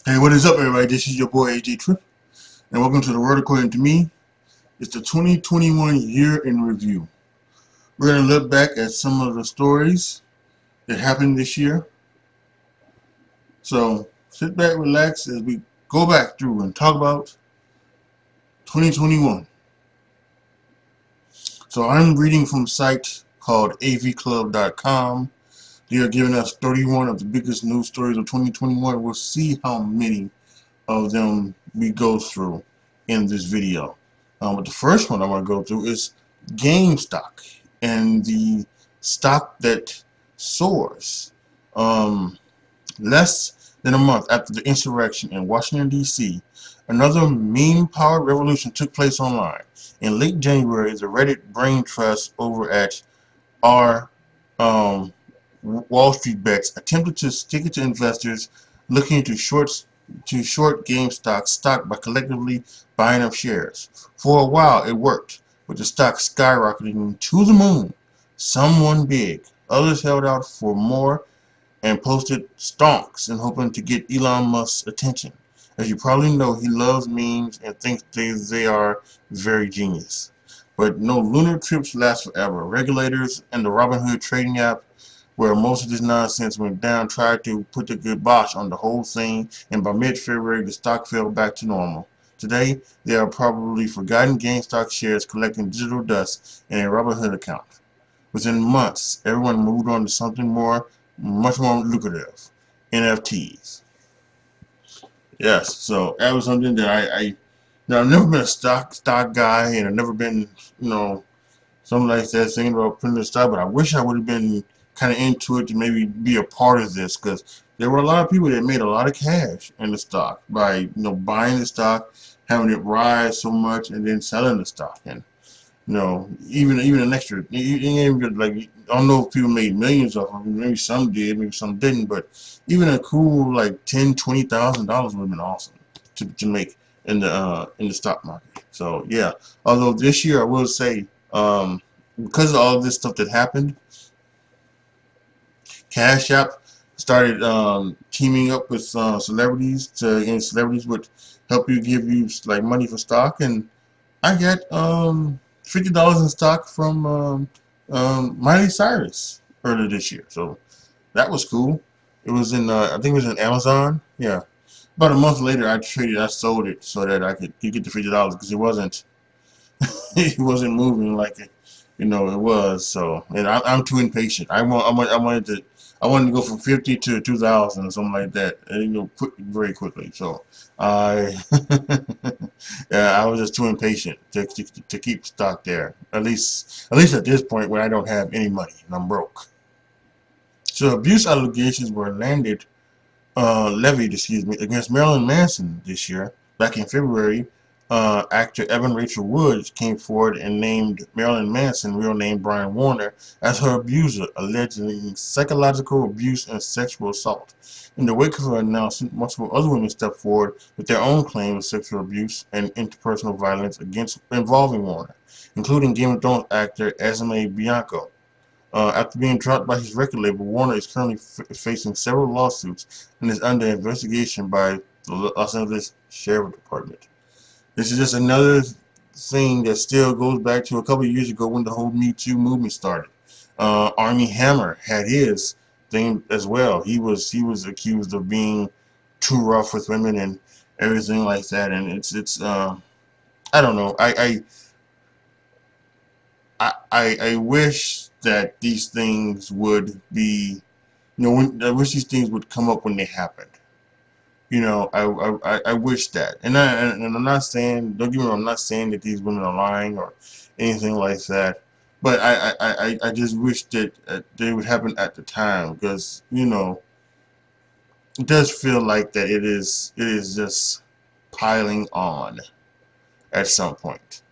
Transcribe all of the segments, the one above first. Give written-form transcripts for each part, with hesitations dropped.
Hey, what is up, everybody? This is your boy AJTRIP, and welcome to the Word According to Me. It's the 2021 year in review. We're going to look back at some of the stories that happened this year. So sit back, relax as we go back through and talk about 2021. So I'm reading from a site called avclub.com. They are giving us 31 of the biggest news stories of 2021. We'll see how many of them we go through in this video. But the first one I want to go through is GameStop and the stock that soars. Less than a month after the insurrection in Washington, D.C., another meme-powered revolution took place online. In late January, the Reddit brain trust over at R. Wall Street Bets attempted to stick it to investors looking to short GameStop stock by collectively buying up shares. For a while, it worked, with the stock skyrocketing to the moon. Some won big, others held out for more and posted stonks in hoping to get Elon Musk's attention. As you probably know, he loves memes and thinks they are very genius. But no lunar trips last forever. Regulators and the Robinhood trading app, where most of this nonsense went down, tried to put the kibosh on the whole thing, and by mid-February, the stock fell back to normal. Today, there are probably forgotten GameStop shares collecting digital dust in a Robinhood account. Within months, everyone moved on to something much more lucrative: NFTs. Yes, so that was something that I've never been a stock guy, and I've never been, something like that, thinking about putting the stock, but I wish I would have been kind of into it to maybe be a part of this, because there were a lot of people that made a lot of cash in the stock by buying the stock, having it rise so much, and then selling the stock. And even an extra, even like, I don't know if people made millions off of it. Maybe some did, maybe some didn't, but even a cool like $10,000-$20,000 would have been awesome to make in the stock market. So yeah, although this year I will say, because of all of this stuff that happened, Cash App started teaming up with celebrities and celebrities would help you, give you like money for stock, and I got $50 in stock from Miley Cyrus earlier this year. So that was cool. It was in I think it was in Amazon. Yeah. About a month later, I sold it so that I could get the $50 because it wasn't it wasn't moving like it was. So, and I'm too impatient. I wanted to go from 50 to 2,000 or something like that, and very quickly. So I yeah, I was just too impatient to keep stock there. At least at this point where I don't have any money and I'm broke. So abuse allegations were levied, against Marilyn Manson this year. Back in February, actor Evan Rachel Wood came forward and named Marilyn Manson, real name Brian Warner, as her abuser, alleging psychological abuse and sexual assault. In the wake of her announcement, multiple other women stepped forward with their own claims of sexual abuse and interpersonal violence involving Warner, including Game of Thrones actor Esme Bianco. After being dropped by his record label, Warner is currently facing several lawsuits and is under investigation by the Los Angeles Sheriff Department. This is just another thing that still goes back to a couple of years ago when the whole Me Too movement started. Armie Hammer had his thing as well. He was accused of being too rough with women and everything like that. And it's I don't know. I wish that these things would be, I wish these things would come up when they happened. I wish that, and I'm not saying, don't get me wrong, I'm not saying that these women are lying or anything like that, but I just wish that they would happen at the time, because it does feel like that it is just piling on at some point.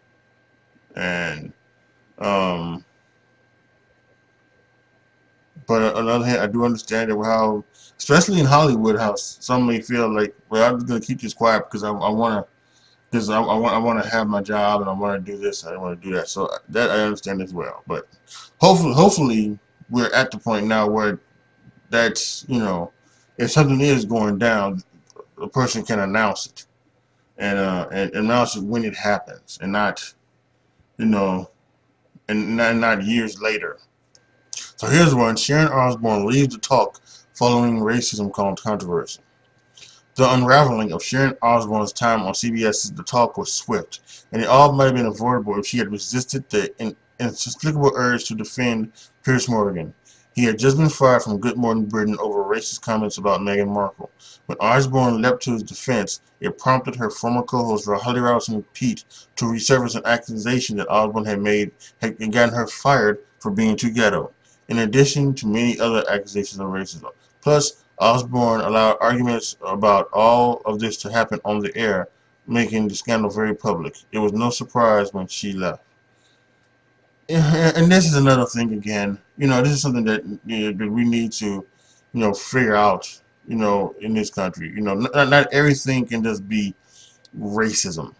And um but on the other hand, I do understand that how, especially in Hollywood, how some may feel like, well, I'm just gonna keep this quiet because I want to, I want to have my job and I want to do this and I want to do that. So that I understand as well. But hopefully we're at the point now where that's, if something is going down, a person can announce it and announce it when it happens, and not, you know, and not years later. So here's one: Sharon Osbourne leaves the talk following racism controversy. The unraveling of Sharon Osbourne's time on CBS's The Talk was swift, and it all might have been avoidable if she had resisted the inexplicable urge to defend Piers Morgan. He had just been fired from Good Morning Britain over racist comments about Meghan Markle. When Osbourne leapt to his defense, it prompted her former co-host Holly Robertson Pete to resurface an accusation that Osbourne had gotten her fired for being too ghetto, in addition to many other accusations of racism. Plus, Osbourne allowed arguments about all of this to happen on the air, making the scandal very public. It was no surprise when she left. And this is another thing again. This is something that, that we need to, figure out, in this country. Not everything can just be racism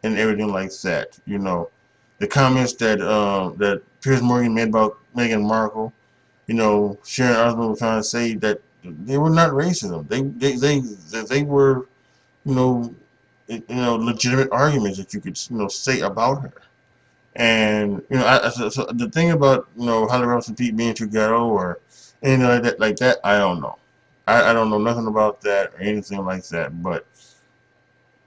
and everything like that. The comments that Piers Morgan made about Meghan Markle, Sharon Osbourne was trying to say that they were not racism. They were, legitimate arguments that you could, say about her. And so the thing about Holly Robertson Pete being too ghetto or anything like that, I don't know. I don't know nothing about that or anything like that. But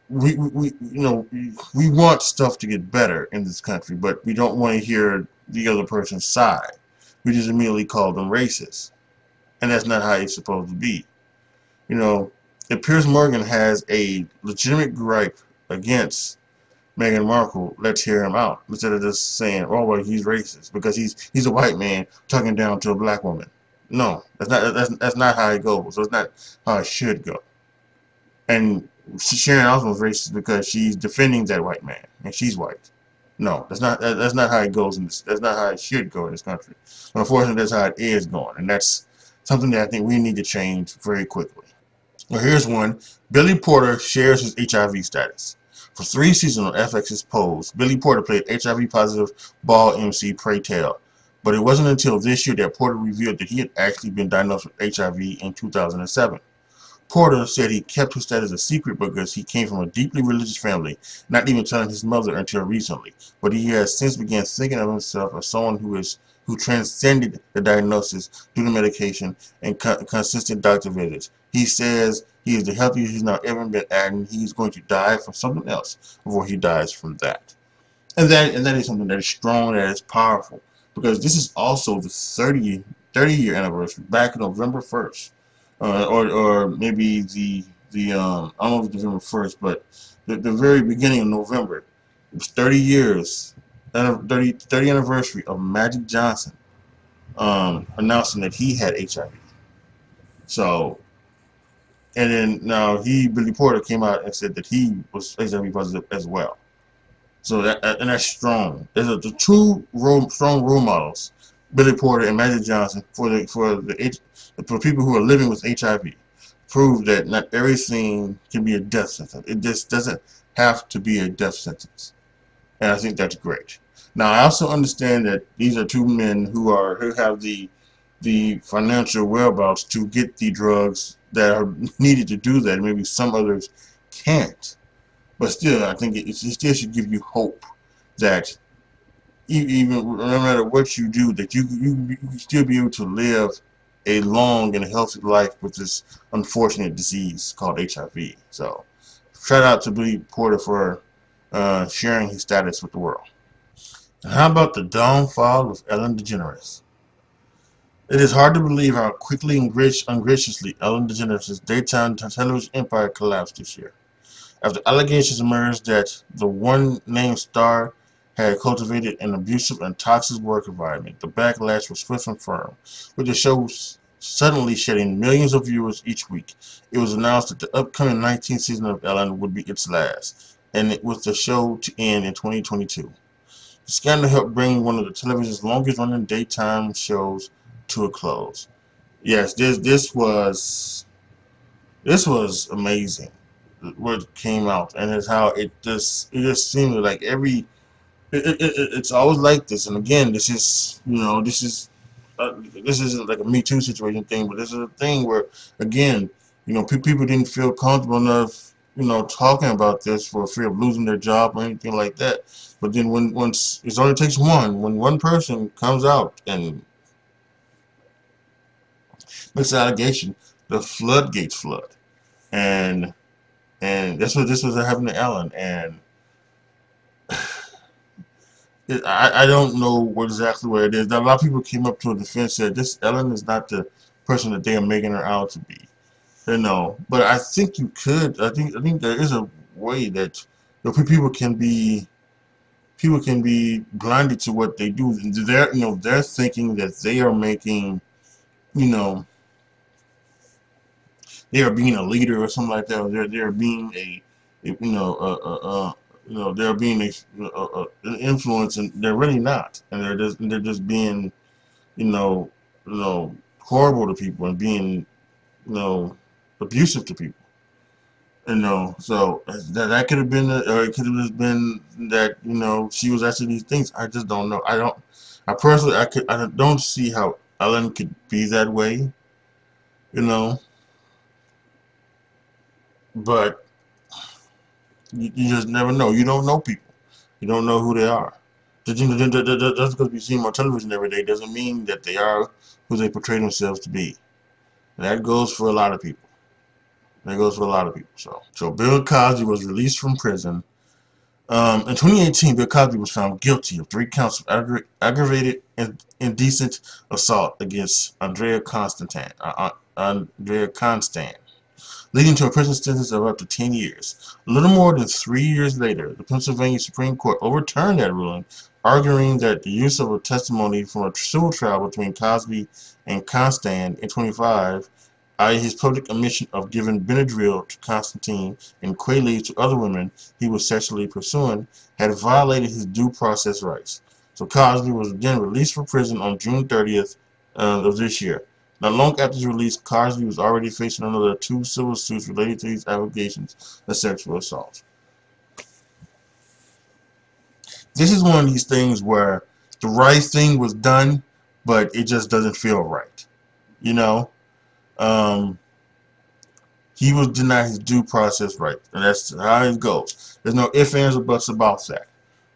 we we want stuff to get better in this country, but we don't want to hear the other person's side. We just immediately call them racist, and that's not how it's supposed to be. If Piers Morgan has a legitimate gripe against Meghan Markle, let's hear him out instead of just saying, "Oh, well, he's racist because he's a white man talking down to a black woman." No, that's not how it goes. So it's not how it should go. And Sharon Osbourne was racist because she's defending that white man and she's white. No, that's not how it goes in this. That's not how it should go in this country. But unfortunately, that's how it is going, and that's something that I think we need to change very quickly. Well, here's one. Billy Porter shares his HIV status. For 3 seasons on FX's Pose, Billy Porter played HIV-positive ball MC Pray Tell. But it wasn't until this year that Porter revealed that he had actually been diagnosed with HIV in 2007. Porter said he kept his status a secret because he came from a deeply religious family, not even telling his mother until recently. But he has since begun thinking of himself as someone who transcended the diagnosis due to medication and consistent doctor visits. He says he is the healthiest he's now ever been, and he's going to die from something else before he dies from that. And that is something that is strong, that is powerful, because this is also the 30-year anniversary, back November 1st. Or maybe the I don't know if it's November 1st, but the very beginning of November. It was 30 years, 30 anniversary of Magic Johnson announcing that he had HIV. So, and then now Billy Porter came out and said that he was HIV positive as well. So that's strong. There's the two strong role models, Billy Porter and Magic Johnson, for people who are living with HIV. Prove that not everything can be a death sentence. It just doesn't have to be a death sentence, and I think that's great. Now I also understand that these are two men who have the financial whereabouts to get the drugs that are needed to do that. Maybe some others can't. But still, I think it still should give you hope that even no matter what you do, that you can still be able to live a long and healthy life with this unfortunate disease called HIV. So, shout out to Billy Porter for sharing his status with the world. And how about the downfall of Ellen DeGeneres? It is hard to believe how quickly and ungraciously Ellen DeGeneres' daytime television empire collapsed this year. After allegations emerged that the one-named star had cultivated an abusive and toxic work environment, the backlash was swift and firm, with the show suddenly shedding millions of viewers each week. It was announced that the upcoming 19th season of Ellen would be its last, and it was the show to end in 2022. The scandal helped bring one of the television's longest-running daytime shows to a close. Yes, this was amazing. What came out, and it's how it just seemed like it's always like this. And again, this isn't like a Me Too situation thing, but this is a thing where, again, You know, people didn't feel comfortable enough, you know, talking about this for fear of losing their job or anything like that. But then once it only takes when one person comes out and makes an allegation, the floodgates flood, and that's what this was happening to Ellen. And I don't know exactly what it is. A lot of people came up to her defense, said this Ellen is not the person that they are making her out to be. You know, but I think you could. I think there is a way that, you know, people can be blinded to what they do. They're thinking that they are making, you know, they are being a leader or something like that. Or they're being they're being an influence, and they're really not. And they're just being, you know, horrible to people and being, you know, abusive to people. You know, so that could have been, or it could have just been that, you know, she was actually these things. I just don't know. I personally, I don't see how Ellen could be that way, you know. But you just never know. You don't know people. You don't know who they are. Just because we see them on television every day doesn't mean that they are who they portray themselves to be. And that goes for a lot of people. That goes for a lot of people. So Bill Cosby was released from prison. In 2018, Bill Cosby was found guilty of 3 counts of aggravated indecent assault against Andrea Constantine, leading to a prison sentence of up to 10 years. A little more than 3 years later, the Pennsylvania Supreme Court overturned that ruling, arguing that the use of a testimony from a civil trial between Cosby and Constantine in 25, i.e. his public admission of giving Benadryl to Constantine and Quaaludes to other women he was sexually pursuing, had violated his due process rights. So Cosby was then released from prison on June 30th of this year. Not long after his release, Cosby was already facing another 2 civil suits related to these allegations of sexual assault. This is one of these things where the right thing was done, but it just doesn't feel right. You know? He was denied his due process right, and that's how it goes. There's no ifs, ands, or buts about that,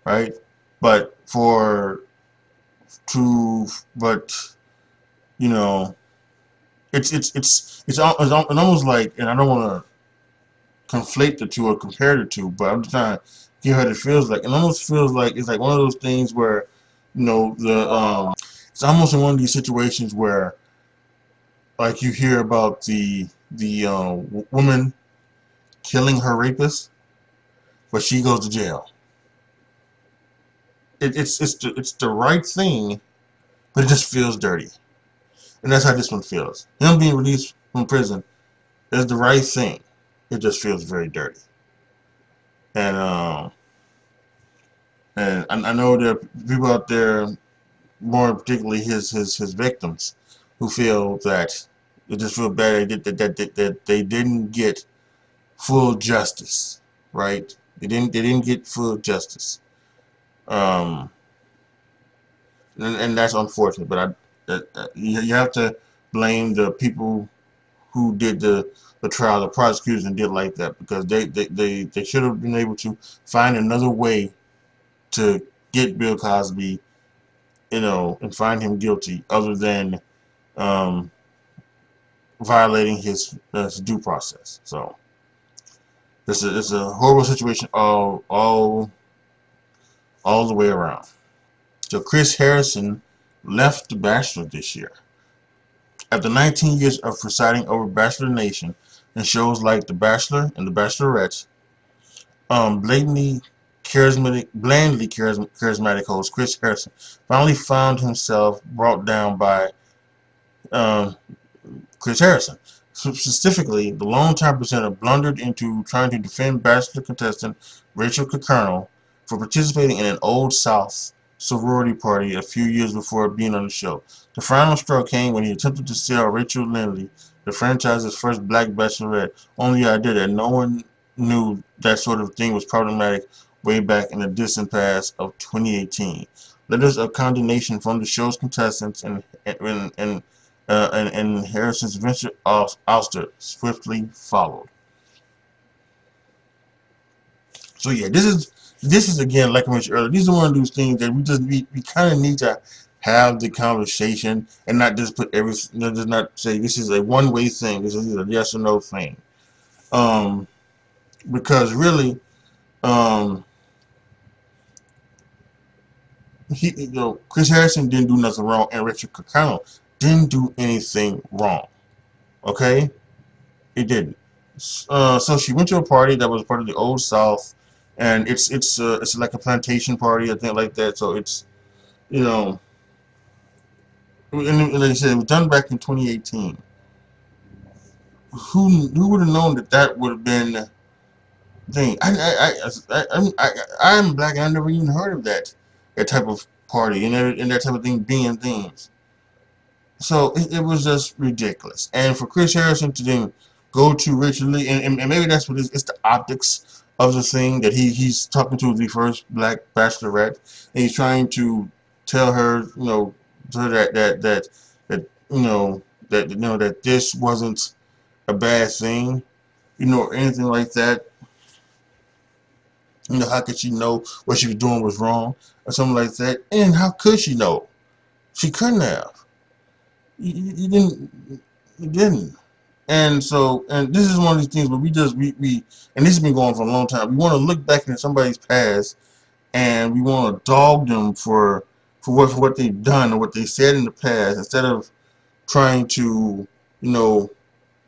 right? But you know, it's almost like, and I don't want to conflate the two or compare the two, but I'm just trying to give her what it feels like. It almost feels like it's like one of those things where, you know, it's almost in one of these situations where, like, you hear about the woman killing her rapist, but she goes to jail. It's the right thing, but it just feels dirty, and that's how this one feels. Him being released from prison is the right thing. It just feels very dirty, and I know there are people out there, more particularly his victims, who feel that they just feel bad that they didn't get full justice, right? They didn't get full justice, and that's unfortunate. But you have to blame the people who did the trial, the prosecutors, and did like that, because they should have been able to find another way to get Bill Cosby, you know, and find him guilty, other than violating his due process. So it's a horrible situation all the way around. So Chris Harrison left The Bachelor this year. After 19 years of presiding over Bachelor Nation and shows like The Bachelor and The Bachelorette, blandly charismatic host Chris Harrison finally found himself brought down by Chris Harrison. Specifically, the longtime presenter blundered into trying to defend Bachelor contestant Rachel Kirkconnell for participating in an Old South sorority party a few years before being on the show. The final straw came when he attempted to sell Rachel Lindley, the franchise's first black bachelorette, only the idea that no one knew that sort of thing was problematic way back in the distant past of 2018. Letters of condemnation from the show's contestants and and Harrison's venture ouster swiftly followed. So yeah, this is again, like I mentioned earlier, these are one of those things that we kind of need to have the conversation and not just put everything, just not say this is a one-way thing, this is a yes or no thing. Because really, um, Chris Harrison didn't do nothing wrong, and Richard Kakano didn't do anything wrong. Okay, it didn't. So she went to a party that was part of the Old South, and it's like a plantation party, I think, like that. So it's, you know, and like I said, it was done back in 2018. Who would have known that that would have been the thing? I'm black, and I never even heard of that type of party and that type of thing being things. So it was just ridiculous. And for Chris Harrison to then go to Richard Lee, and maybe that's what it's the optics of the thing that he's talking to the first black bachelorette, and he's trying to tell her, to her that that this wasn't a bad thing, or anything like that. How could she know what she was doing was wrong or something like that? And how could she know? She couldn't have. You didn't. You didn't. And so, and this is one of these things where and this has been going for a long time. We want to look back into somebody's past, and we want to dog them for what they've done or what they said in the past, instead of trying to,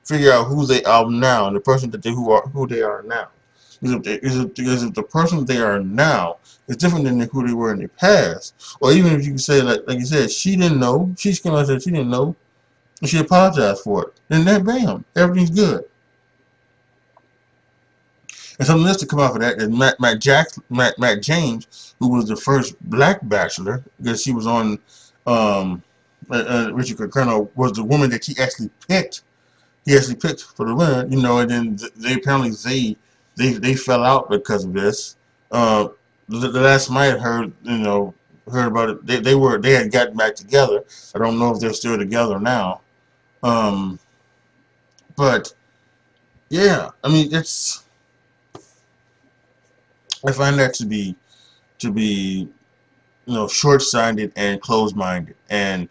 figure out who they are now and the person that who they are now. Because if the person they are now is different than who they were in the past, or even if you say, like you said, she didn't know, she came out and said she didn't know, and she apologized for it, then that, bam, everything's good. And something else to come out of that is Matt James, who was the first black bachelor, because she was on Richard Kirkconnell, was the woman that he actually picked. He actually picked for the winner, and then they apparently they fell out because of this. The last night I heard about it. They had gotten back together. I don't know if they're still together now. But yeah, I mean, I find that to be short-sighted and closed-minded. And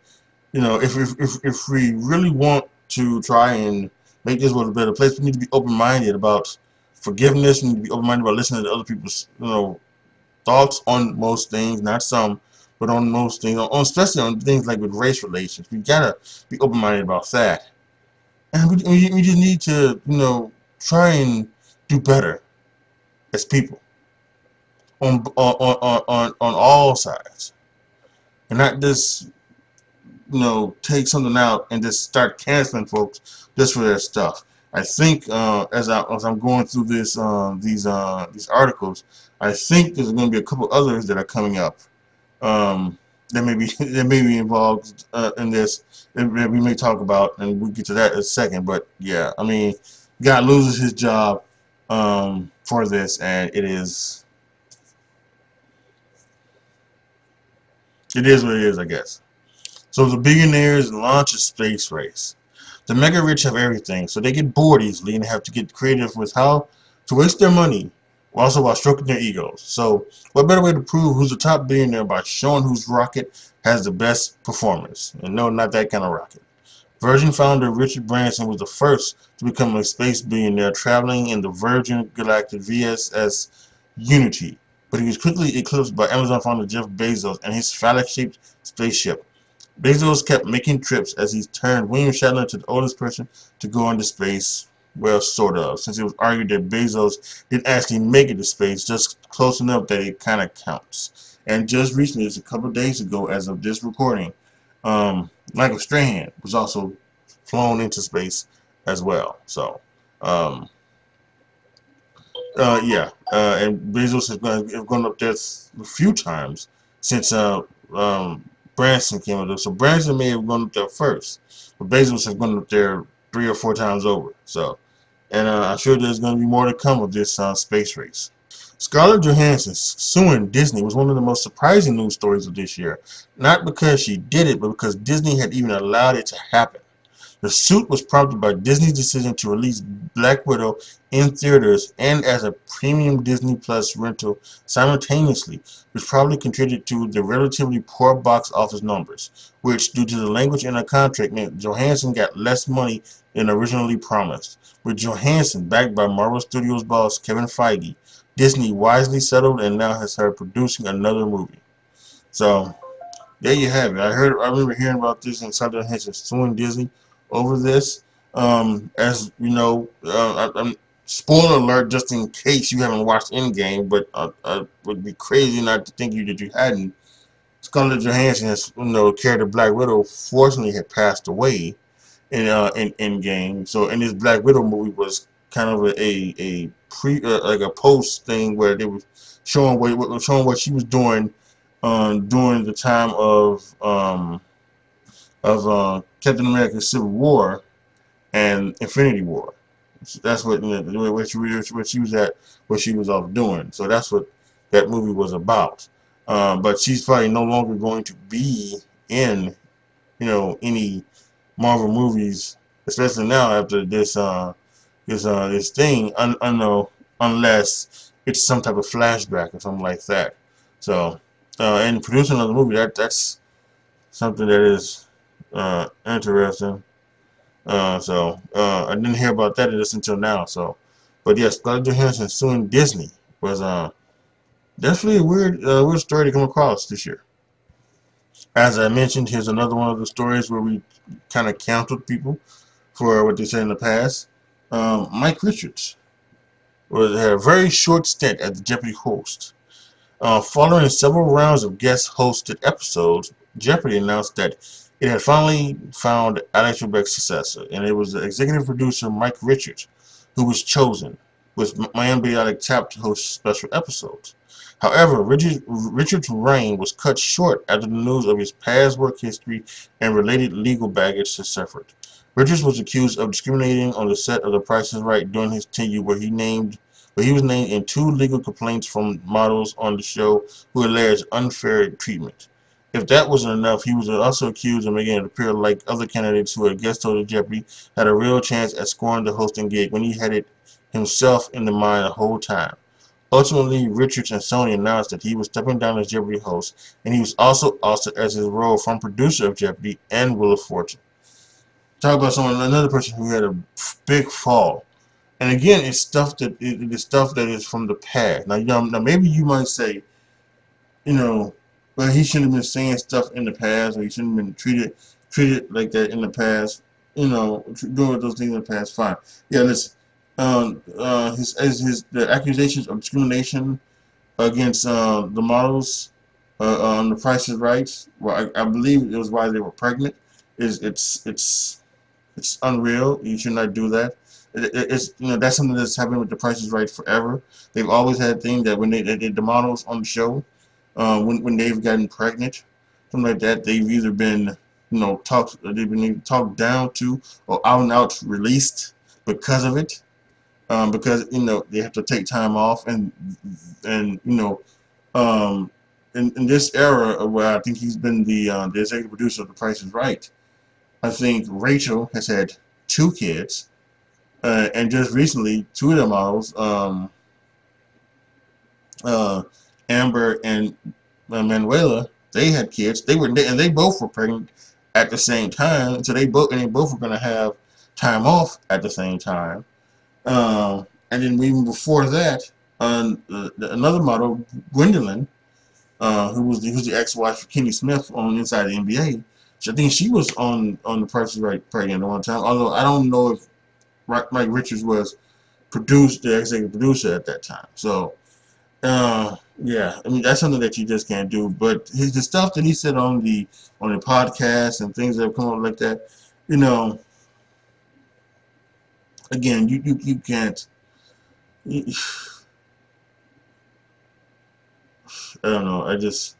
if we really want to try and make this world a better place, we need to be open-minded about forgiveness. We need to be open-minded about listening to other people's thoughts on most things, not some, but on most things, especially on things like with race relations. We gotta be open-minded about that, and we just need to try and do better as people on all sides, and not just take something out and just start canceling folks just for their stuff. I think as I'm going through these articles, I think there's going to be a couple others that are coming up that may be involved in this that we may talk about, and we'll get to that in a second. But yeah, I mean, God loses his job for this, and it is what it is, I guess. So the billionaires launch a space race. The mega rich have everything, so they get bored easily and have to get creative with how to waste their money, also while stroking their egos. So what better way to prove who's the top billionaire by showing whose rocket has the best performance? And no, not that kind of rocket. Virgin founder Richard Branson was the first to become a space billionaire, traveling in the Virgin Galactic VSS Unity. But he was quickly eclipsed by Amazon founder Jeff Bezos and his phallic-shaped spaceship. Bezos kept making trips as he turned William Shatner into the oldest person to go into space. Well, sort of, since it was argued that Bezos didn't actually make it to space, just close enough that it kind of counts. And just recently, just a couple of days ago, as of this recording, Michael Strahan was also flown into space as well. So, yeah, and Bezos has gone up there a few times since Branson came up there. So Branson may have gone up there first, but Bezos has gone up there 3 or 4 times over. So, and I'm sure there's going to be more to come of this space race. Scarlett Johansson suing Disney was one of the most surprising news stories of this year. Not because she did it, but because Disney had even allowed it to happen. The suit was prompted by Disney's decision to release Black Widow in theaters and as a premium Disney Plus rental simultaneously, which probably contributed to the relatively poor box office numbers, which, due to the language in her contract, meant Johansson got less money than originally promised. With Johansson backed by Marvel Studios boss Kevin Feige, Disney wisely settled and now has her producing another movie. So there you have it. I remember hearing about this and Scarlett Johansson suing Disney over this. As you know, I'm spoiler alert, just in case you haven't watched Endgame, but I would be crazy not to think that you hadn't. Scarlett Johansson has, character Black Widow, fortunately had passed away in Endgame. So in this Black Widow movie was kind of a pre like a post thing where they were showing what she was doing during the time of Captain America: Civil War and Infinity War. So that's what where she was at, what she was off doing. So that's what that movie was about. But she's probably no longer going to be in any Marvel movies, especially now after this thing. Unless it's some type of flashback or something like that. So and producing another movie, that's something that is interesting. I didn't hear about that just until now. So, but yes, Scarlett Johansson suing Disney was definitely a weird story to come across this year. As I mentioned, here's another one of the stories where we kind of counseled people for what they said in the past. Mike Richards had a very short stint as the Jeopardy host. Following several rounds of guest-hosted episodes, Jeopardy announced that it had finally found Alex Trebek's successor, and it was the executive producer Mike Richards who was chosen, with Miami Tap to host special episodes. However, Richards' reign was cut short after the news of his past work history and related legal baggage had suffered. Richards was accused of discriminating on the set of The Price is Right during his tenure, where he was named in two legal complaints from models on the show who alleged unfair treatment. If that wasn't enough, he was also accused of making it appear like other candidates who had guest hosted Jeopardy had a real chance at scoring the hosting gig when he had it himself in the mind the whole time. Ultimately, Richards and Sony announced that he was stepping down as Jeopardy host, and he was also ousted as his role from producer of Jeopardy and Wheel of Fortune. Talk about another person who had a big fall. And again, it's stuff that is from the past. Now maybe you might say, well, he shouldn't have been saying stuff in the past, or he shouldn't have been treated like that in the past. Doing those things in the past. Fine. Yeah, listen. The accusations of discrimination against the models on The Price is Right. Well, I believe it was why they were pregnant. It's unreal. You should not do that. It's that's something that's happened with The Price is Right forever. They've always had things that when they did the models on the show, when they've gotten pregnant, something like that, they've either been they've been talked down to or out and out released because of it. Because they have to take time off and in this era where I think he's been the executive producer of The Price is Right. I think Rachel has had 2 kids, and just recently, 2 of the models, Amber and Manuela, they had kids. They both were pregnant at the same time, so they both were going to have time off at the same time. And then even before that, another model, Gwendolyn, who's the ex-wife of Kenny Smith on Inside the NBA. I think she was on The Price is Right pregnant at one time. Although I don't know if Mike Richards was the executive producer at that time. So yeah, I mean that's something that you just can't do. But the stuff that he said on the podcast and things that have come up like that, again, you can't. I don't know. I just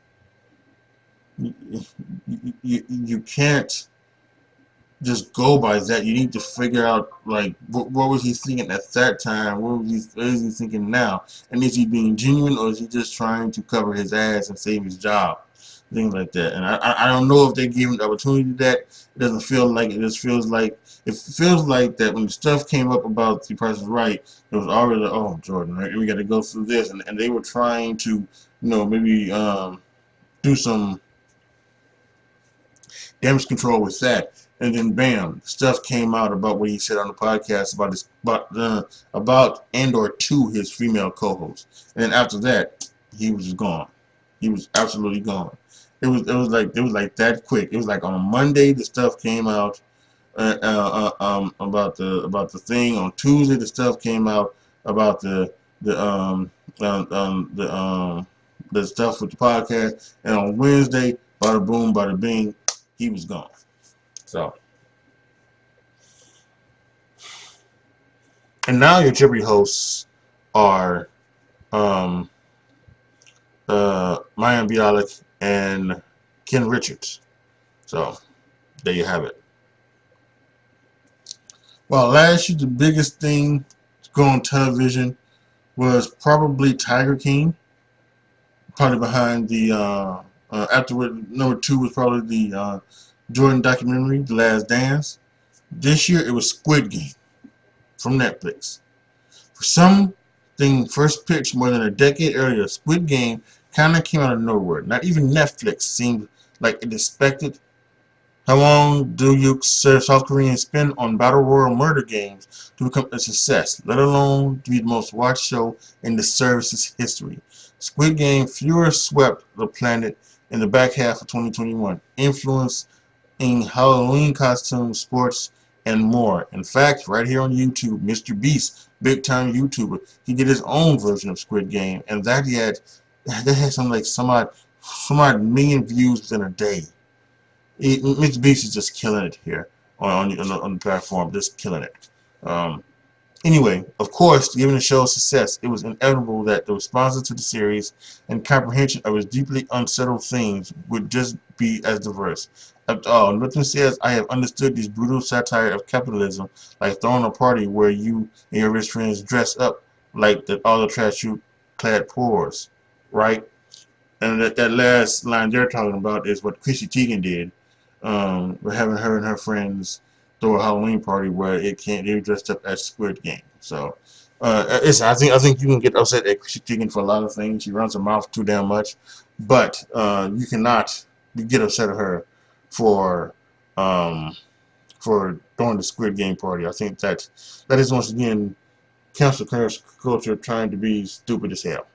you can't just go by that. You need to figure out like what was he thinking at that time, what is he thinking now, and is he being genuine or is he just trying to cover his ass and save his job, things like that. And I don't know if they gave him the opportunity to that. It doesn't feel like it. Just feels like it feels like that when the stuff came up about The Price is Right, it was already like, oh Jordan, right? We got to go through this, and they were trying to maybe do some damage control with that. And then bam, stuff came out about what he said on the podcast about his about and or to his female co-host. And then after that, he was just gone. He was absolutely gone. It was like that quick. It was like on a Monday the stuff came out about the thing. On Tuesday the stuff came out about the the stuff with the podcast, and on Wednesday, bada boom, bada bing, he was gone. So, and now your Jeopardy hosts are um, Mayim Bialik and Ken Richards. So, there you have it. Well, last year the biggest thing to go on television was probably Tiger King. Probably behind the afterward, number 2 was probably the Jordan documentary, The Last Dance. This year it was Squid Game from Netflix. For something first pitched more than a decade earlier, Squid Game kind of came out of nowhere. Not even Netflix seemed like it expected. How long do you South Koreans spend on battle royal murder games to become a success, let alone to be the most watched show in the service's history? Squid Game furiously swept the planet in the back half of 2021, influencing Halloween costumes, sports, and more. In fact, right here on YouTube, Mr. Beast, big time YouTuber, he did his own version of Squid Game, and that had something like some odd million views within a day. Mr. Beast is just killing it here on the platform, just killing it. Anyway, of course, given the show's success, it was inevitable that the responses to the series and comprehension of its deeply unsettled themes would just be as diverse. After all, nothing says I have understood this brutal satire of capitalism like throwing a party where you and your rich friends dress up like all the trash you clad poors, right? And that last line they're talking about is what Chrissy Teigen did. We're having her and her friends throw a Halloween party where they're dressed up as Squid Game. So I think you can get upset at Chrissy Teigen for a lot of things. She runs her mouth too damn much, but you cannot get upset at her for um, for throwing the Squid Game party. I think that is once again cancel culture trying to be stupid as hell.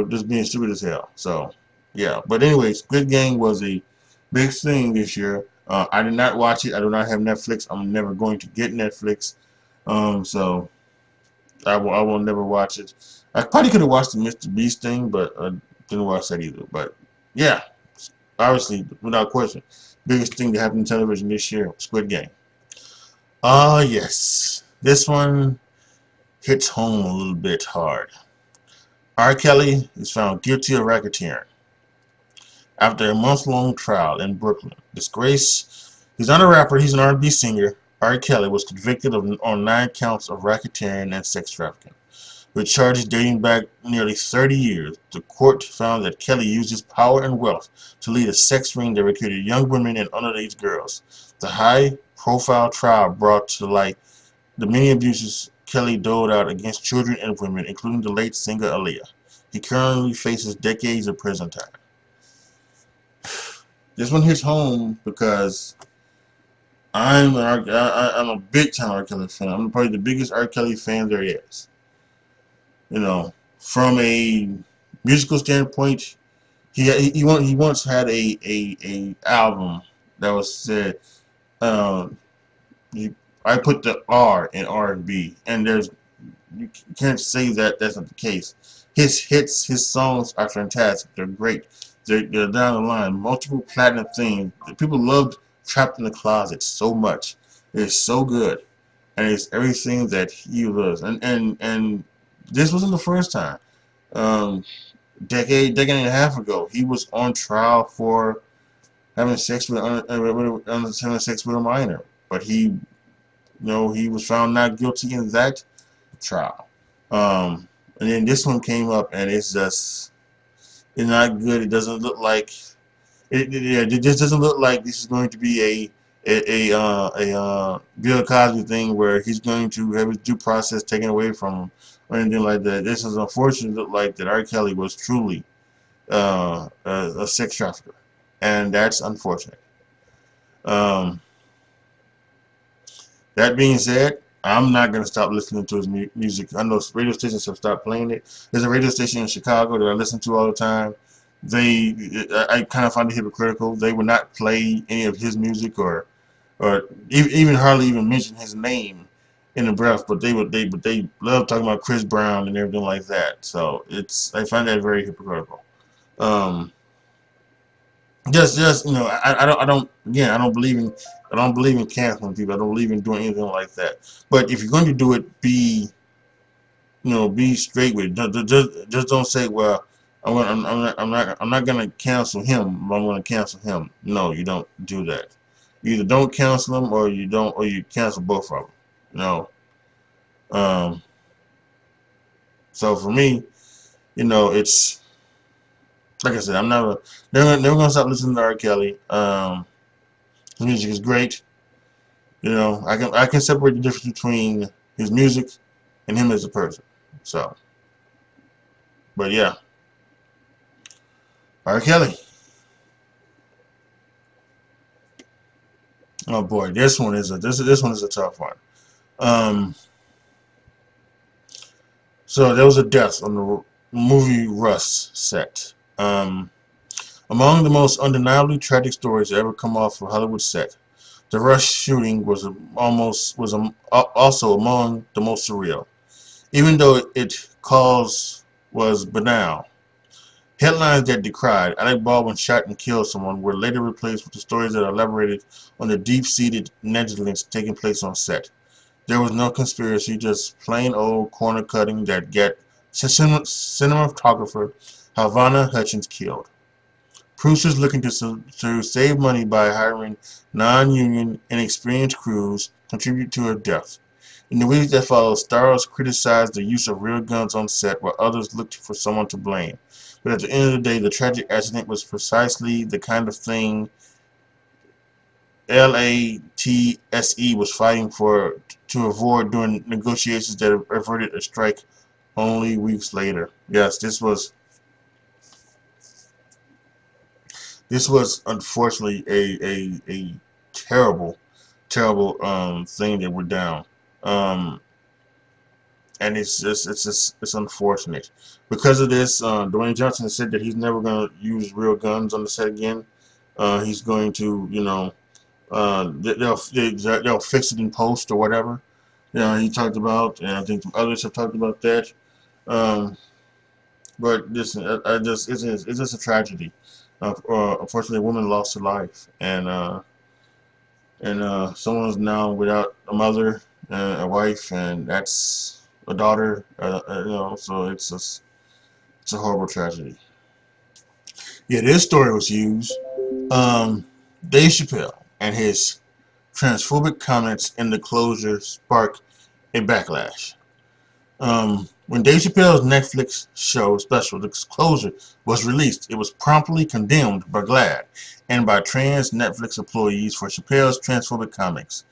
Just being stupid as hell. So, yeah. But anyway, Squid Game was a big thing this year. I did not watch it. I do not have Netflix. I'm never going to get Netflix. So I will never watch it. I probably could have watched the Mr. Beast thing, but I didn't watch that either. But yeah, obviously, without question, biggest thing that happened on television this year, Squid Game. Yes. This one hits home a little bit hard. R. Kelly is found guilty of racketeering. After a month-long trial in Brooklyn, he's not a rapper, he's an R&B singer. R. Kelly was convicted on 9 counts of racketeering and sex trafficking, with charges dating back nearly 30 years. The court found that Kelly used his power and wealth to lead a sex ring that recruited young women and underage girls. The high-profile trial brought to light the many abuses Kelly doled out against children and women, including the late singer Aaliyah. He currently faces decades of prison time. This one hits home because I'm a big time R. Kelly fan. I'm probably the biggest R. Kelly fan there is. From a musical standpoint, he once had a album that was said. I put the R in R&B, and you can't say that that's not the case. His hits, his songs are fantastic. They're great. They're down the line. Multiple platinum things. People loved Trapped in the Closet so much. It's so good, and it's everything that he was. And this wasn't the first time. Decade and a half ago, he was on trial for having sex with having sex with a minor, but he was found not guilty in that trial. And then this one came up, and it's not good. It doesn't look like it just doesn't look like this is going to be a Bill Cosby thing where he's going to have his due process taken away from him or anything like that. This is unfortunate. Look like that R. Kelly was truly a sex trafficker, and that's unfortunate. Um, that being said, I'm not going to stop listening to his music. I know radio stations have stopped playing it. There's a radio station in Chicago that I listen to all the time. I kind of find it hypocritical. They would not play any of his music or even hardly even mention his name in the breath, but they love talking about Chris Brown and everything like that. So I find that very hypocritical. Um, just I don't again I don't believe in canceling people. I don't believe in doing anything like that. But if you're going to do it, be straight with it. Just don't say, well, I'm not gonna cancel him, but I'm gonna cancel him. No, you don't do that. You either don't cancel them or you cancel both of them. No. Um, so for me, it's like I said, I'm never gonna stop listening to R. Kelly. His music is great. I can separate the difference between his music and him as a person. So, but yeah, R. Kelly. Oh boy, this one is a tough one. Um, so there was a death on the movie Rust set. Among the most undeniably tragic stories to ever come off a Hollywood set, the Rush shooting also among the most surreal. Even though its cause was banal, headlines that decried Alec Baldwin shot and killed someone were later replaced with the stories that elaborated on the deep-seated negligence taking place on set. There was no conspiracy, just plain old corner cutting that get cinematographer Havana Hutchins killed. Producers looking to save money by hiring non-union, inexperienced crews contribute to her death. In the weeks that followed, stars criticized the use of real guns on set while others looked for someone to blame. But at the end of the day, the tragic accident was precisely the kind of thing LATSE was fighting to avoid during negotiations that averted a strike only weeks later. Yes, this was unfortunately a terrible thing that went down. Um, and it's unfortunate. Because of this, Dwayne Johnson said that he's never going to use real guns on the set again. He's going to, they'll fix it in post or whatever. He talked about, and I think others have talked about that. Um, but listen, it's just a tragedy. Unfortunately, a woman lost her life, and someone's now without a mother, a wife, and that's a daughter. So it's a horrible tragedy. Yeah, this story was used. Dave Chappelle and his transphobic comments in the closure sparked a backlash. When Dave Chappelle's Netflix show special, Disclosure, was released, it was promptly condemned by GLAAD and by trans Netflix employees for Chappelle's transphobic comments.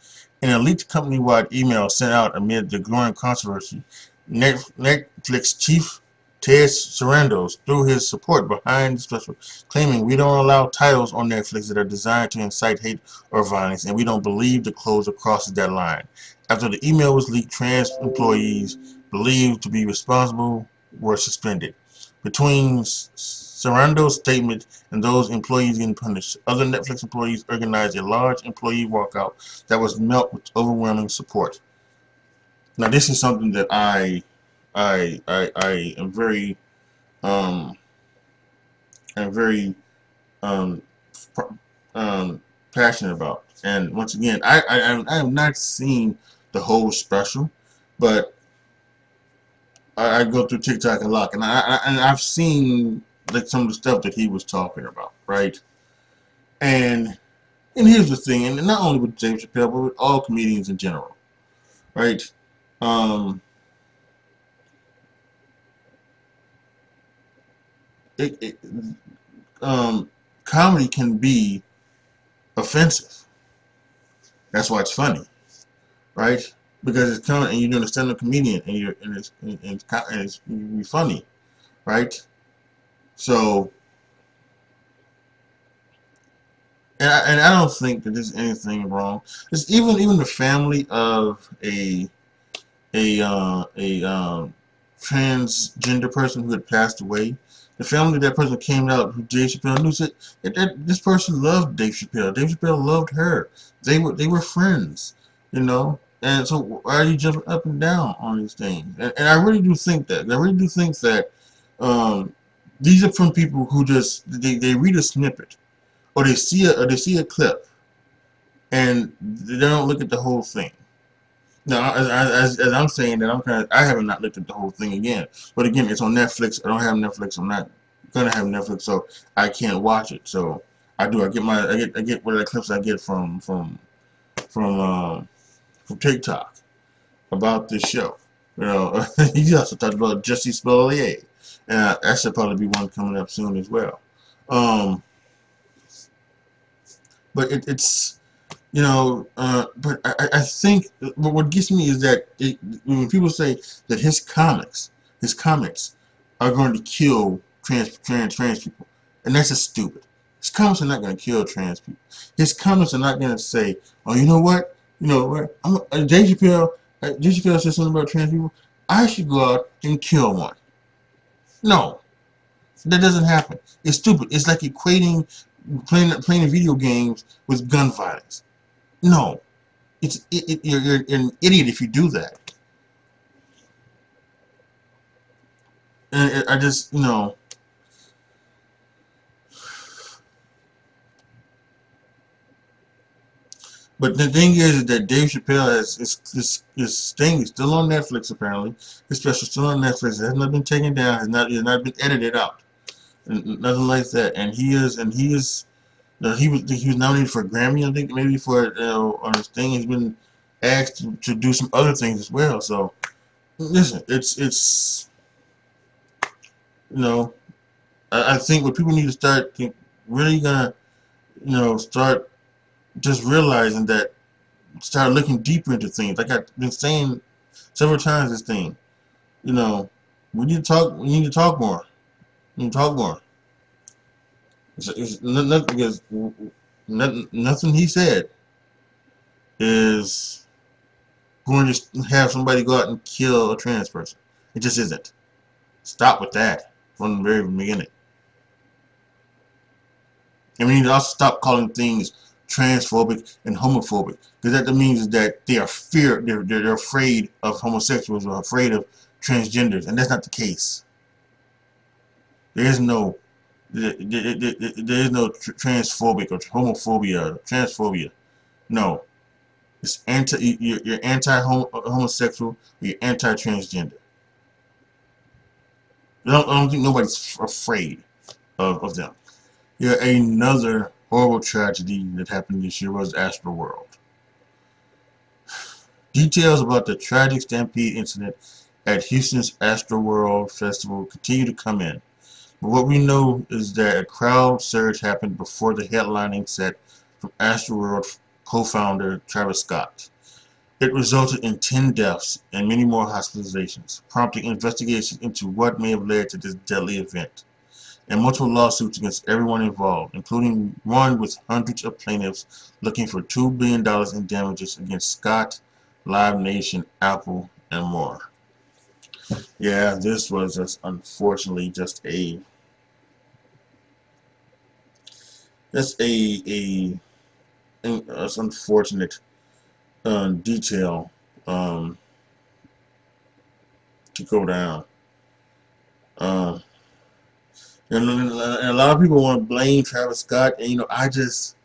In a leaked company-wide email sent out amid the growing controversy, Netflix chief Ted Sarandos threw his support behind the special, claiming, "We don't allow titles on Netflix that are designed to incite hate or violence, and we don't believe the closure crosses that line." After the email was leaked, trans employees believed to be responsible were suspended. Between Sarando's statement and those employees getting punished, other Netflix employees organized a large employee walkout that was met with overwhelming support. Now, this is something that I am very um um passionate about. And once again, I have not seen the whole special, but I go through TikTok a lot, and I've seen like some of the stuff that he was talking about, right? And here's the thing, and not only with Dave Chappelle, but with all comedians in general, right? Um, it, it, Comedy can be offensive. That's why it's funny, right? Because it's coming, and you're doing a stand-up comedian, and you're funny, right? So, and I don't think that there's anything wrong. It's even the family of a transgender person who had passed away. The family of that person came out who Dave Chappelle knew said that this person loved Dave Chappelle. Dave Chappelle loved her. They were friends, you know. And so why are you jumping up and down on these things? And I really do think that. I really do think that um, these are from people who just they read a snippet or they see a clip and they don't look at the whole thing. Now, as I'm saying that I haven't not looked at the whole thing again. But again, it's on Netflix. I don't have Netflix. I'm not gonna have Netflix, so I can't watch it. So I do. I get what the clips I get from TikTok about this show. You know, he also talked about Jesse Smollett. That should probably be one coming up soon as well. Um, but it's but I think what gets me is that when people say that his comics are going to kill trans people, and that's just stupid. His comics are not going to kill trans people. His comics are not going to say, oh, you know what, Dave Chappelle said something about trans people. I should go out and kill one. No, that doesn't happen. It's stupid. It's like equating playing video games with gun violence. No, you're an idiot if you do that. And I just, but the thing is that Dave Chappelle has his thing is still on Netflix apparently. His special still on Netflix. It has not been taken down. Has not been edited out. And nothing like that. And he is. He was nominated for a Grammy, I think, maybe for on his thing. He's been asked to do some other things as well. So listen, it's you know I think what people need to start really gonna start just realizing that, start looking deeper into things. Like I've been saying several times, this thing, you know, we need to talk. We need to talk more. We need to talk more. It's nothing because nothing he said is going to have somebody go out and kill a trans person. It just isn't. Stop with that from the very beginning. And we need to also stop calling things transphobic and homophobic, because that means that they're afraid of homosexuals or afraid of transgenders, and that's not the case. There is no transphobic or homophobia or transphobia. No, it's you're anti-homosexual, you're anti-transgender. I don't think nobody's afraid of them. Yeah, another horrible tragedy that happened this year was Astroworld. Details about the tragic stampede incident at Houston's Astroworld Festival continue to come in. But what we know is that a crowd surge happened before the headlining set from Astroworld co-founder Travis Scott. It resulted in 10 deaths and many more hospitalizations, prompting investigations into what may have led to this deadly event, and multiple lawsuits against everyone involved, including one with hundreds of plaintiffs looking for $2 billion in damages against Scott, Live Nation, Apple, and more. Yeah, this was just unfortunately just a unfortunate detail to go down. And a lot of people want to blame Travis Scott, and I just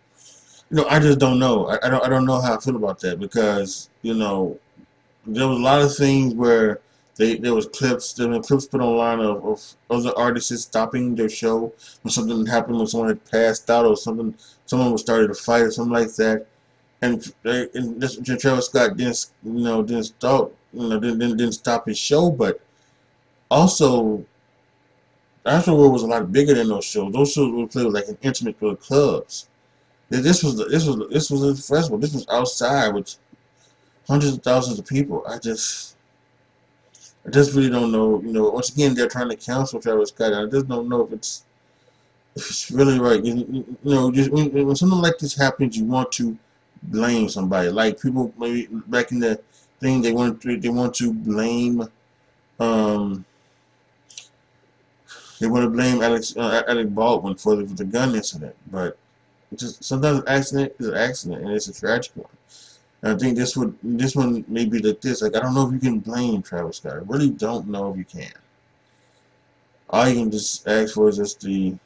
don't know. I don't know how I feel about that, because there was a lot of things where there was clips. There were clips put online of other artists stopping their show when something happened, when someone had passed out or something, someone was starting to fight or something like that. And this, Travis Scott didn't stop, didn't stop his show, but also Afterworld was a lot bigger than those shows. Those shows were played with like an intimate with clubs. This was a festival. This was outside with hundreds of thousands of people. I just really don't know. Once again, they're trying to cancel Travis Scott. I just don't know if it's really right. Just when something like this happens, you want to blame somebody. Like people maybe back in the thing, they want to blame um Alec Baldwin for the gun incident, but just sometimes an accident is an accident, and it's a tragic one. And I think this one may be like this. Like I don't know if you can blame Travis Scott. I really don't know if you can. All you can just ask for is just the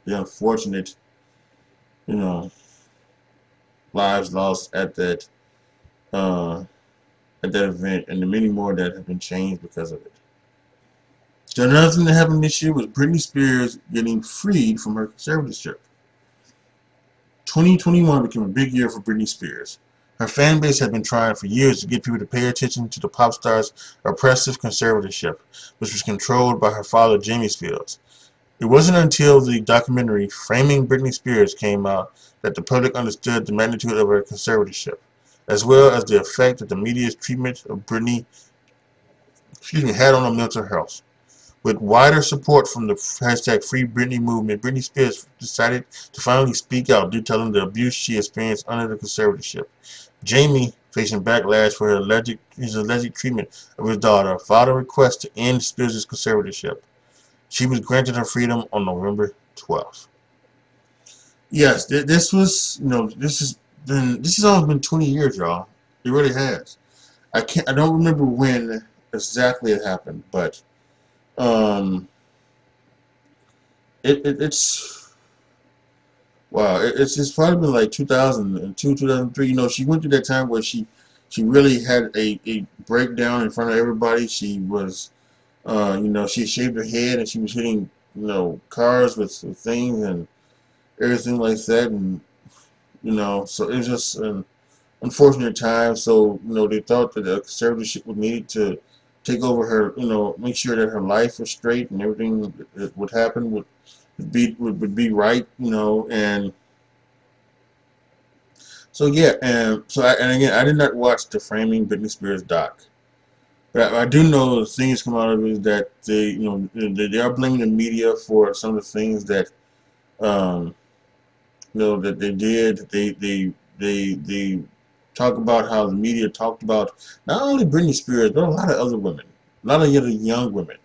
unfortunate, you know, lives lost uh, at that event, and the many more that have been changed because of it. So another thing that happened this year was Britney Spears getting freed from her conservatorship. 2021 became a big year for Britney Spears. Her fan base had been trying for years to get people to pay attention to the pop star's oppressive conservatorship, which was controlled by her father, Jamie Spears. It wasn't until the documentary Framing Britney Spears came out that the public understood the magnitude of her conservatorship, as well as the effect that the media's treatment of Britney had on her mental health. With wider support from the hashtag Free Britney movement, Britney Spears decided to finally speak out, detailing the abuse she experienced under the conservatorship. Jamie, facing backlash for his alleged treatment of his daughter, filed a request to end Spears' conservatorship. She was granted her freedom on November 12th. Yes, this was, this has almost been 20 years, y'all. It really has. I don't remember when exactly it happened, but um, it's wow. It's probably been like 2002, 2003. She went through that time where she really had a breakdown in front of everybody. She was, she shaved her head and she was hitting, cars with things and everything like that, and so it was just an unfortunate time. So they thought that the conservatorship was needed to take over her, make sure that her life was straight and everything that would happen would be right, and so yeah, and so and again, I did not watch the Framing Britney Spears doc, but I do know the things come out of it is that they are blaming the media for some of the things that um, that they did. They talk about how the media talked about not only Britney Spears but a lot of other women, a lot of other young women.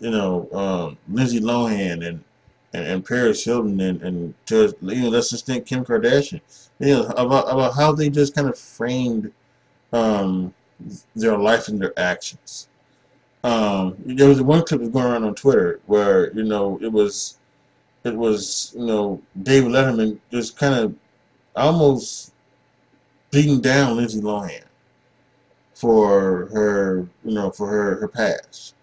Lindsay Lohan and Paris Hilton and to let's just think Kim Kardashian. About how they just kind of framed um, their life and their actions. There was one clip that was going around on Twitter where it was David Letterman just kind of almost beating down Lindsay Lohan for her past,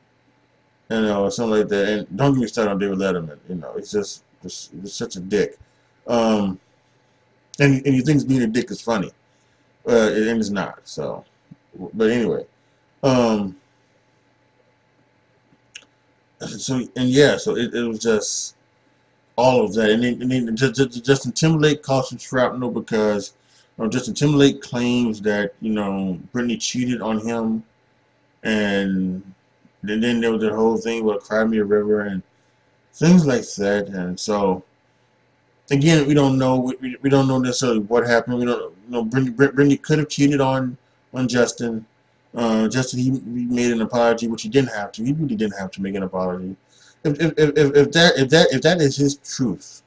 something like that. And don't get me started on David Letterman. It's just such a dick. Um, and you think being a dick is funny, and it's not. So, but anyway, um, so it was just all of that, and then Justin Timberlake caused some shrapnel because Justin Timberlake claims that Britney cheated on him, and then there was the whole thing about Cry Me a River and things like that, and so again we don't know we don't know necessarily what happened. We don't know. Britney could have cheated on Justin. Justin he made an apology, which he didn't have to. He really didn't have to make an apology. If that is his truth,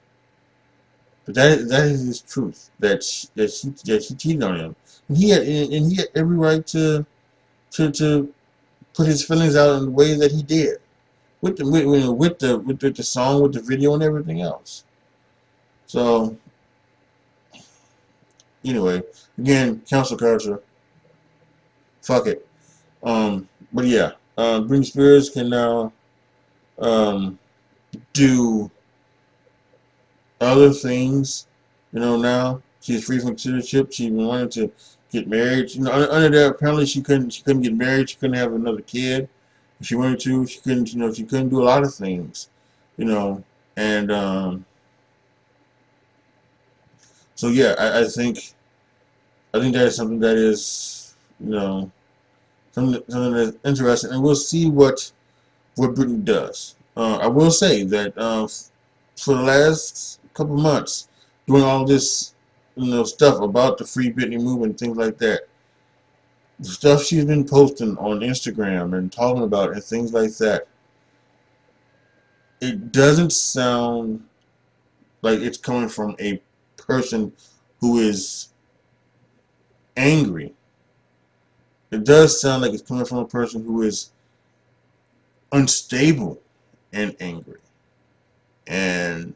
but that is his truth that she cheated on him, and he had every right to put his feelings out in the way that he did with the song, with the video, and everything else. So anyway, again, cancel culture. Fuck it. But yeah, Britney Spears can now um, do other things. You know, now she's free from citizenship. She wanted to get married. You know, under that, apparently she couldn't get married. She couldn't have another kid. If she wanted to, she couldn't. You know, she couldn't do a lot of things. You know, and so yeah, I think that is something that is, you know, something that's interesting, and we'll see what Britain does. I will say that for the last couple months, doing all this, you know, stuff about the Free Britney movement and things like that, the stuff she's been posting on Instagram and talking about and things like that, it doesn't sound like it's coming from a person who is angry. It does sound like it's coming from a person who is unstable and angry. And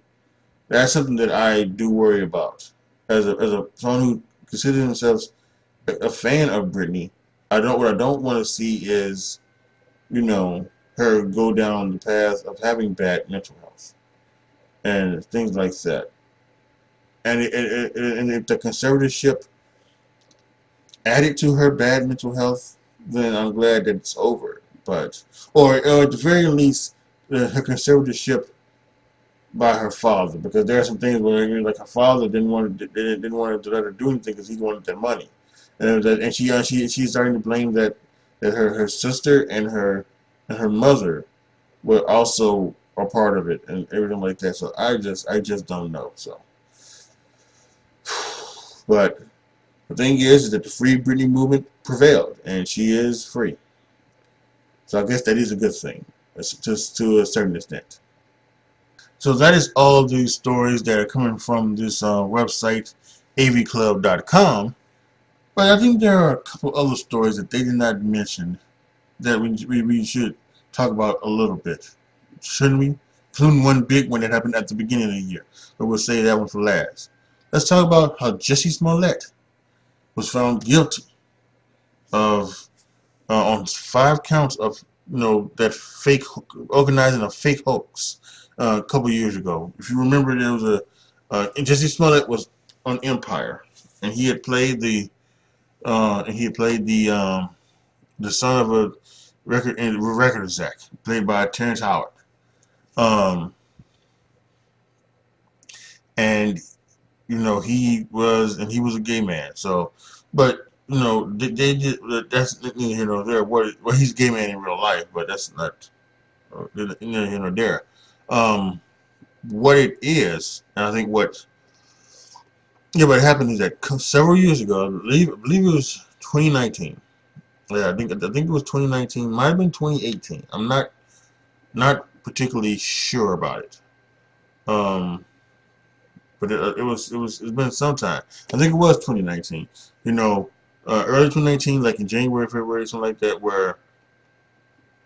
that's something that I do worry about. As a someone who considers themselves a fan of Britney, what I don't want to see is, you know, her go down the path of having bad mental health and things like that. And if the conservatorship added to her bad mental health, then I'm glad that it's over. But or at the very least, her conservatorship by her father, because there are some things where, you know, like her father didn't want to let her do anything because he wanted that money, and she's starting to blame that her sister and her mother were also a part of it and everything like that. So I just don't know. So, but the thing is that the Free Britney movement prevailed, and she is free. So I guess that is a good thing, just to a certain extent. So that is all of these stories that are coming from this website, avclub.com. But I think there are a couple other stories that they did not mention that we should talk about a little bit, shouldn't we? Including one big one that happened at the beginning of the year, but we'll save that one for last. Let's talk about how Jussie Smollett was found guilty of on 5 counts of, you know, that fake organizing a fake hoax a couple years ago. If you remember, there was Jussie Smollett was on Empire, and he had played the the son of a record exec, played by Terrence Howard. Um, and you know, he was a gay man. So, but you know, they did, that's, you know, there, well, he's a gay man in real life, but that's not, you know, there. Um, what it is, and I think what happened is that several years ago, I believe it was 2019. Yeah, I think it was 2019. Might have been 2018. I'm not particularly sure about it. Um, but it's been some time. I think it was 2019. You know, early 2019, like in January, February, something like that, where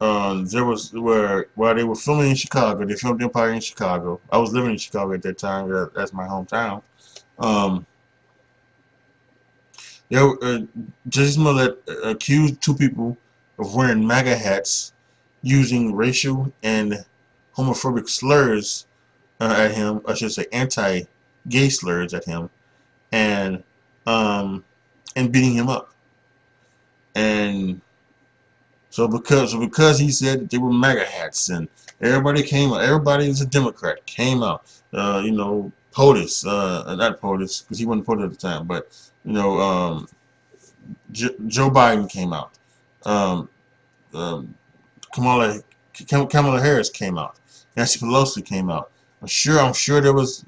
there was where while they were filming in Chicago, they filmed Empire in Chicago. I was living in Chicago at that time. That's my hometown. Um, there, Jussie Smollett accused 2 people of wearing MAGA hats, using racial and homophobic slurs at him. I should say anti-gay slurs at him, and um, and beating him up. And because he said that they were MAGA hats, and everybody came out, everybody who's a Democrat came out. You know, POTUS, not POTUS, because he wasn't POTUS at the time, but you know, Joe Biden came out. Um, um, Kamala Harris came out. Nancy Pelosi came out. I'm sure there was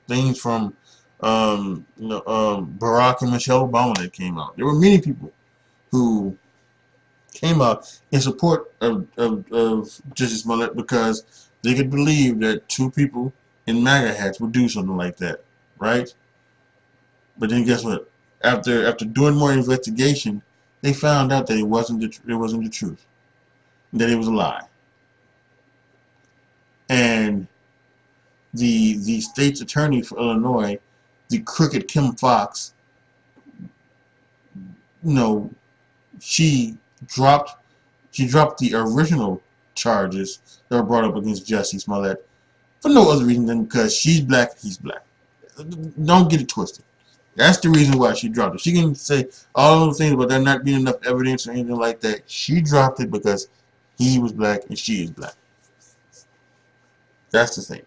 things from Barack and Michelle Obama that came out. There were many people who came out in support of Justice Smollett because they could believe that 2 people in MAGA hats would do something like that, right? But then guess what? After doing more investigation, they found out that it wasn't the truth, that it was a lie. And the state's attorney for Illinois, the crooked Kim Foxx, you know, she dropped She dropped the original charges that were brought up against Jussie Smollett for no other reason than because she's black, he's black. Don't get it twisted. That's the reason why she dropped it. She can say all those things about there not being enough evidence or anything like that. She dropped it because he was black and she is black. That's the thing.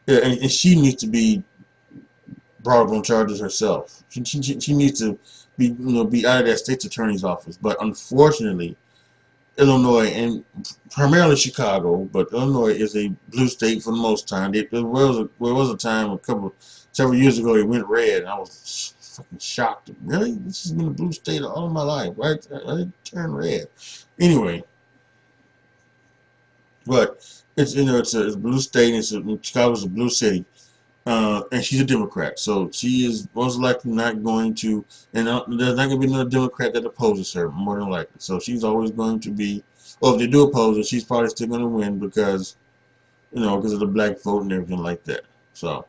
Yeah, and she needs to be brought up on charges herself. She needs to be out of that state's attorney's office. But unfortunately, Illinois and primarily Chicago, but Illinois is a blue state for the most time. There was a time several years ago it went red, and I was fucking shocked. Really, this has been a blue state all of my life. Why did it turn red? Anyway, but it's it's a blue state. Chicago's a blue city. And she's a Democrat, so she is most likely not going to, and there's not going to be another Democrat that opposes her, more than likely. So she's always going to be, well, if they do oppose her, she's probably still going to win because, because of the black vote and everything like that. So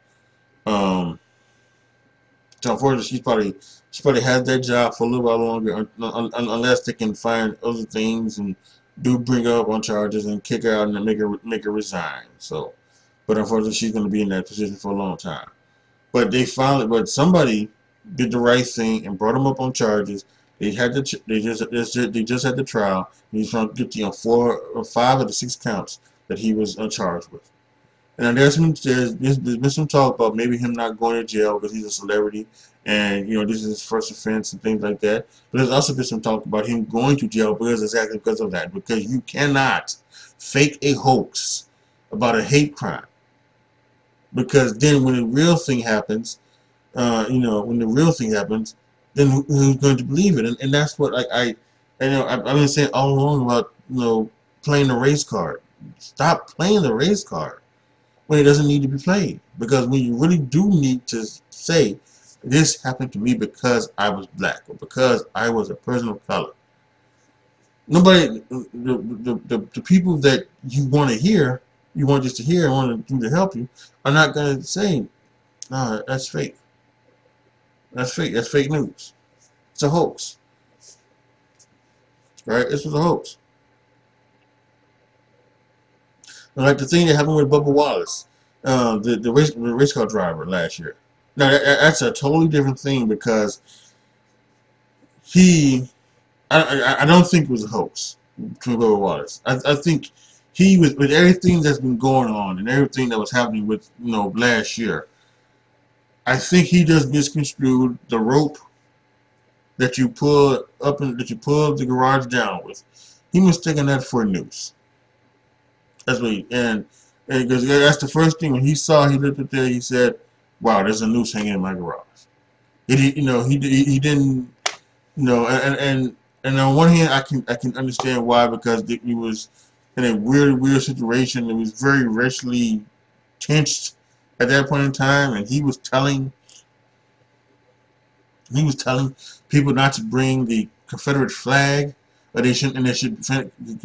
unfortunately, she probably has that job for a little while longer, unless they can find other things and do bring her up on charges and kick her out and make her resign. So. But unfortunately, she's going to be in that position for a long time. But somebody did the right thing and brought him up on charges. They just had the trial. And he's trying to get 4 or 5 of the 6 counts that he was charged with. And there's been some talk about maybe him not going to jail because he's a celebrity, and this is his first offense and things like that. But there's also been some talk about him going to jail exactly because of that. Because you cannot fake a hoax about a hate crime. Because then when the real thing happens, then who's going to believe it? And that's what I've been saying all along about, playing the race card. Stop playing the race card when it doesn't need to be played. Because when you really do need to say, this happened to me because I was black or because I was a person of color. Nobody, the people that you want to hear, you want just to hear and want to do to help you, are not going to say, no, that's fake. That's fake. That's fake news. It's a hoax. Right? This was a hoax. And like the thing that happened with Bubba Wallace, the race car driver last year. Now, that's a totally different thing because I don't think it was a hoax between Bubba Wallace. I think he was, with everything that's been going on and everything that was happening with, last year, I think he just misconstrued the rope that you pull up and that you pull the garage down with. He mistaken that for a noose. That's what and because that's the first thing when he looked up there, he said, "Wow, there's a noose hanging in my garage." He didn't, and on one hand, I can understand why, because he was in a weird situation. It was very racially tensed at that point in time, and he was telling people not to bring the Confederate flag, or the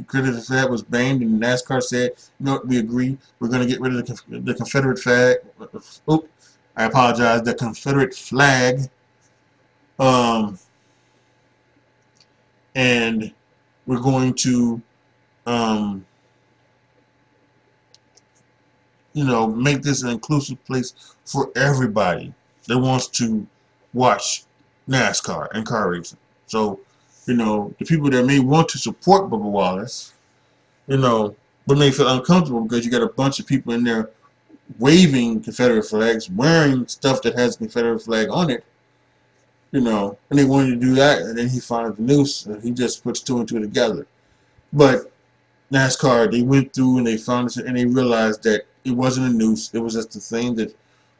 Confederate flag was banned, and NASCAR said, we agree, we're going to get rid of the Confederate flag. Oop, I apologize, the Confederate flag, and we're going to make this an inclusive place for everybody that wants to watch NASCAR and car racing. So, the people that may want to support Bubba Wallace, but may feel uncomfortable because you got a bunch of people in there waving Confederate flags, wearing stuff that has Confederate flag on it, and they wanted to do that, and then he found the noose, and he just puts 2 and 2 together. But NASCAR, they went through and they found it, and they realized that it wasn't a noose, it was just the thing that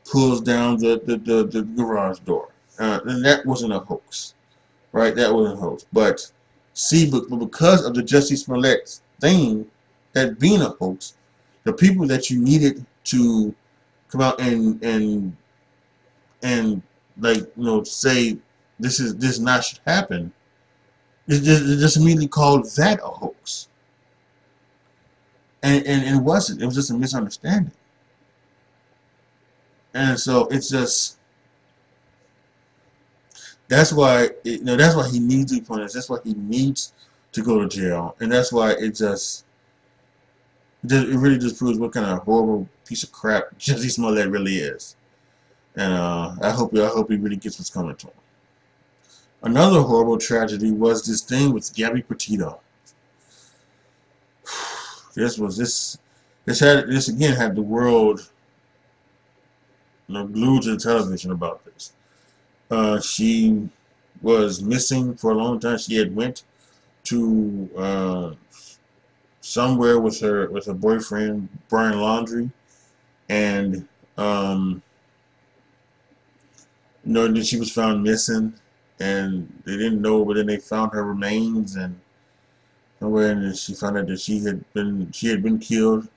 pulls down the garage door. And that wasn't a hoax. Right? That wasn't a hoax. But see, but because of the Jussie Smollett thing, that being a hoax, the people that you needed to come out and say this not should happen, it just immediately called that a hoax. And it wasn't. It was just a misunderstanding. And so it's just, That's why that's why he needs to be punished. That's why he needs to go to jail, and that's why it really just proves what kind of horrible piece of crap Jesse Smollett really is. And I hope he really gets what's coming to him. Another horrible tragedy was this thing with Gabby Petito. This again had the world glued to the television about this. She was missing for a long time. She had went to somewhere with her boyfriend Brian Laundrie, and that she was found missing, and they didn't know, but then they found her remains, and she found out that she had been killed,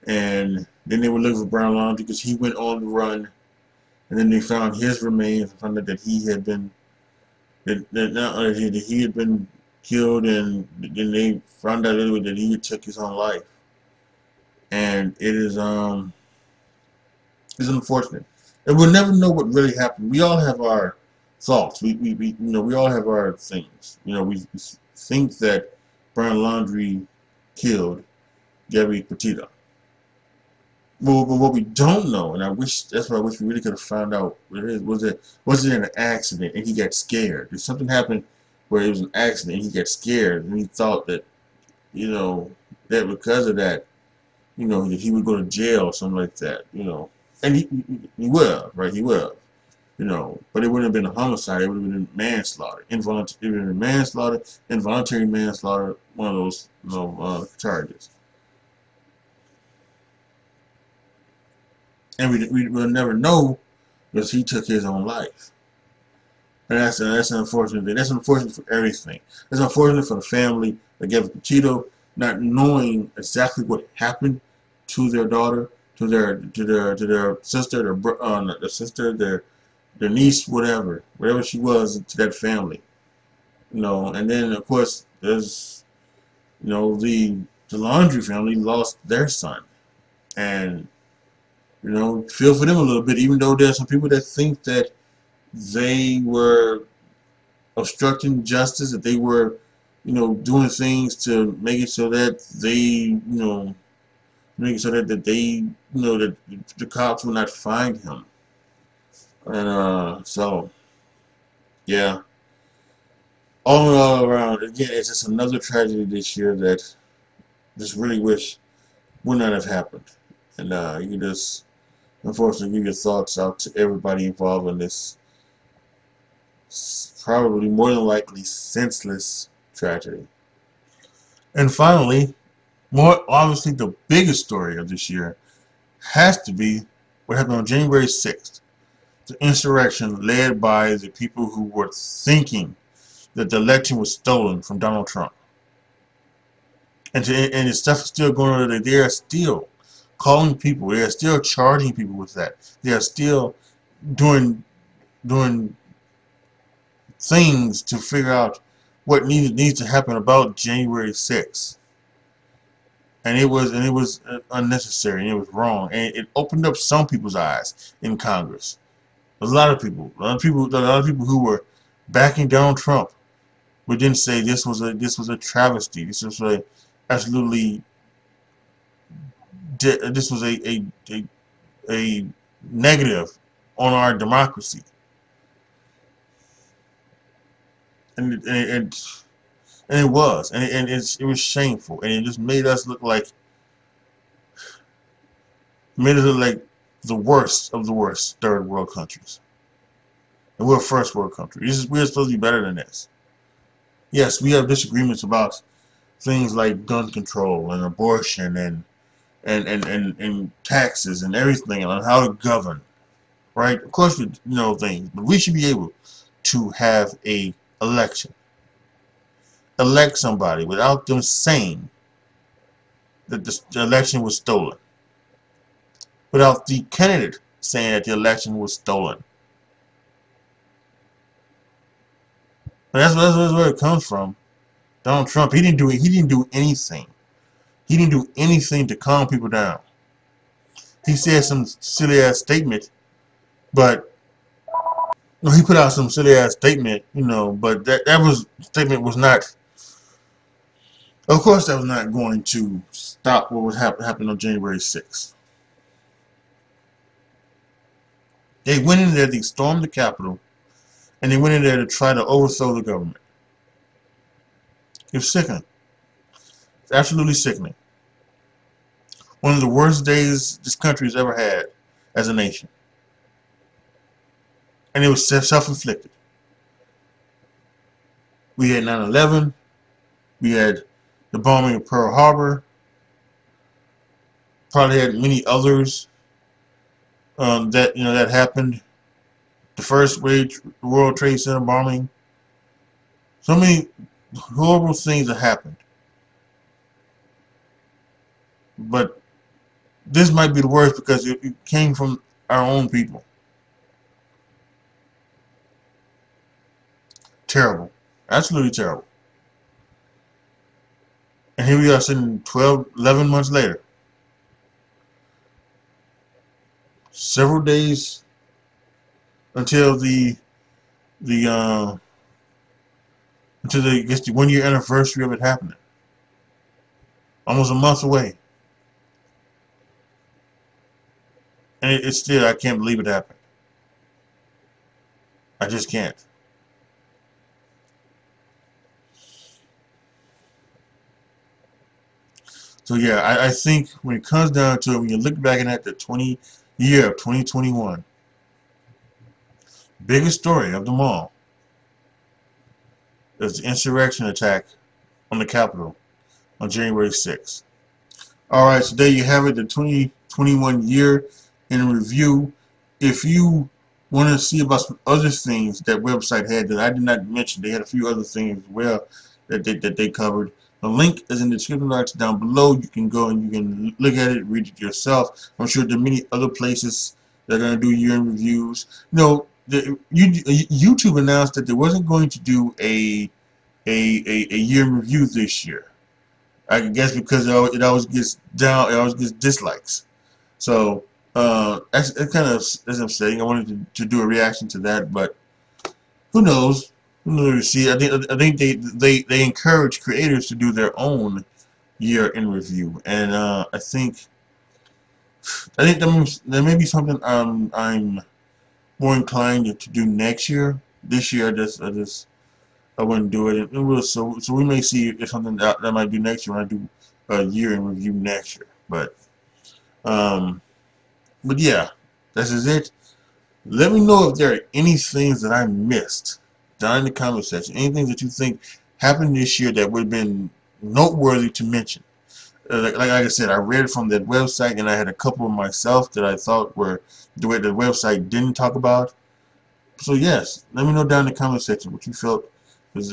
and then they were looking for Brian Laundrie because he went on the run, and then they found his remains and found out that he had been that he had been killed, and then they found out that he took his own life, and it's unfortunate. And we'll never know what really happened. We all have our thoughts. We all have our things. We think that Brian Laundrie killed Gabby Petito. But what we don't know, and that's what I wish we really could have found out, was it an accident and he got scared? Did something happen where it was an accident and he got scared and he thought that, that because of that, that he would go to jail or something like that, and he would have, right? He would have, but it wouldn't have been a homicide. It would have been manslaughter, involuntary manslaughter, one of those charges. And we will never know because he took his own life. And that's an unfortunate thing. That's unfortunate for everything. It's unfortunate for the family that Gabby Petito, not knowing exactly what happened to their daughter, to their sister, their sister, their niece, whatever she was to that family. And then of course there's the Laundrie family lost their son, and feel for them a little bit, even though there's some people that think that they were obstructing justice, that they were, doing things to make it so that they, make it so that they, that the cops will not find him. And so, yeah, all around, again, it's just another tragedy this year that just really wish would not have happened. And you just unfortunately give your thoughts out to everybody involved in this probably more than likely senseless tragedy. And finally, more obviously the biggest story of this year has to be what happened on January 6th. The insurrection led by the people who were thinking that the election was stolen from Donald Trump. And the stuff is still going on. They are still calling people. They are still charging people with that. They are still doing things to figure out what needs to happen about January 6th. And it was unnecessary, and it was wrong, and it opened up some people's eyes in Congress. A lot of people who were backing Donald Trump, but didn't say this was a travesty. This was a absolutely. This was a negative on our democracy, and it was, and it was shameful, and it just made us look like the worst of the worst third world countries, and we're a first world country. We're supposed to be better than this. Yes, we have disagreements about things like gun control and abortion and taxes and everything, and on how to govern, right? Of course, we things, but we should be able to have a election, elect somebody without them saying that the election was stolen, without the candidate saying that the election was stolen. But that's where it comes from. Donald Trump, he didn't do anything. He didn't do anything to calm people down. He said some silly ass statement, but No, he put out some silly ass statement, but that statement was not. Of course, that was not going to stop what was happening on January 6th. They went in there, they stormed the Capitol, and they went in there to try to overthrow the government. It's sickening. It's absolutely sickening. One of the worst days this country has ever had as a nation. And it was self-inflicted. We had 9/11. We had the bombing of Pearl Harbor. Probably had many others that happened. The first World Trade Center bombing. So many horrible things that happened. But this might be the worst because it came from our own people. Terrible. Absolutely terrible. And here we are sitting 12, 11 months later. Several days until the I guess the 1 year anniversary of it happening. Almost a month away. And it's still, I can't believe it happened. I just can't. So yeah, I think when it comes down to it, when you look back at the year of 2021, biggest story of them all is the insurrection attack on the Capitol on January 6th. Alright, so there you have it, the 2021 year in review. If you want to see about some other things that website had that I did not mention, they had a few other things as well that they covered. The link is in the description box down below. You can go and you can look at it, read it yourself. I'm sure there are many other places that are going to do year-end reviews. YouTube announced that they wasn't going to do a year-end review this year. I guess because it always gets down, it always gets dislikes. So it kind of is upsetting. I wanted to do a reaction to that, but who knows? See, I think they encourage creators to do their own year in review, and I think that may be something I'm more inclined to do next year. This year, I wouldn't do it. So we may see if something that I might do next year when I do a year in review next year. But yeah, this is it. Let me know if there are any things that I missed down in the comment section. Anything that you think happened this year that would have been noteworthy to mention. Like I said, I read from that website, and I had a couple of myself that I thought were the way the website didn't talk about. So yes, let me know down in the comment section what you felt was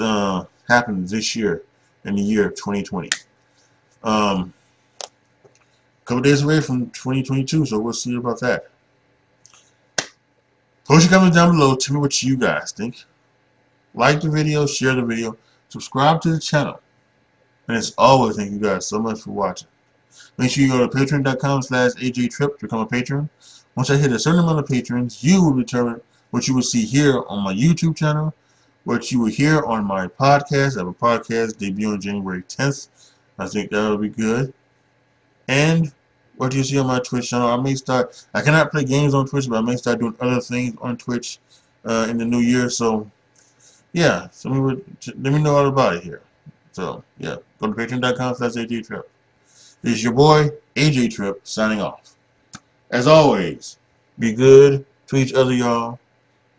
happened this year in the year of 2020. A couple days away from 2022, so we'll see about that. Post your comments down below. Tell me what you guys think. Like the video, share the video, subscribe to the channel. And as always, thank you guys so much for watching. Make sure you go to patreon.com/AJTRIP to become a patron. Once I hit a certain amount of patrons, you will determine what you will see here on my YouTube channel, what you will hear on my podcast. I have a podcast debuting January 10th. I think that will be good. And what you see on my Twitch channel. I cannot play games on Twitch, but I may start doing other things on Twitch in the new year. So yeah, let me know all about it here. So yeah, go to patreon.com/AJTrip. It's your boy AJTrip signing off. As always, be good to each other, y'all.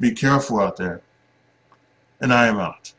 Be careful out there. And I am out.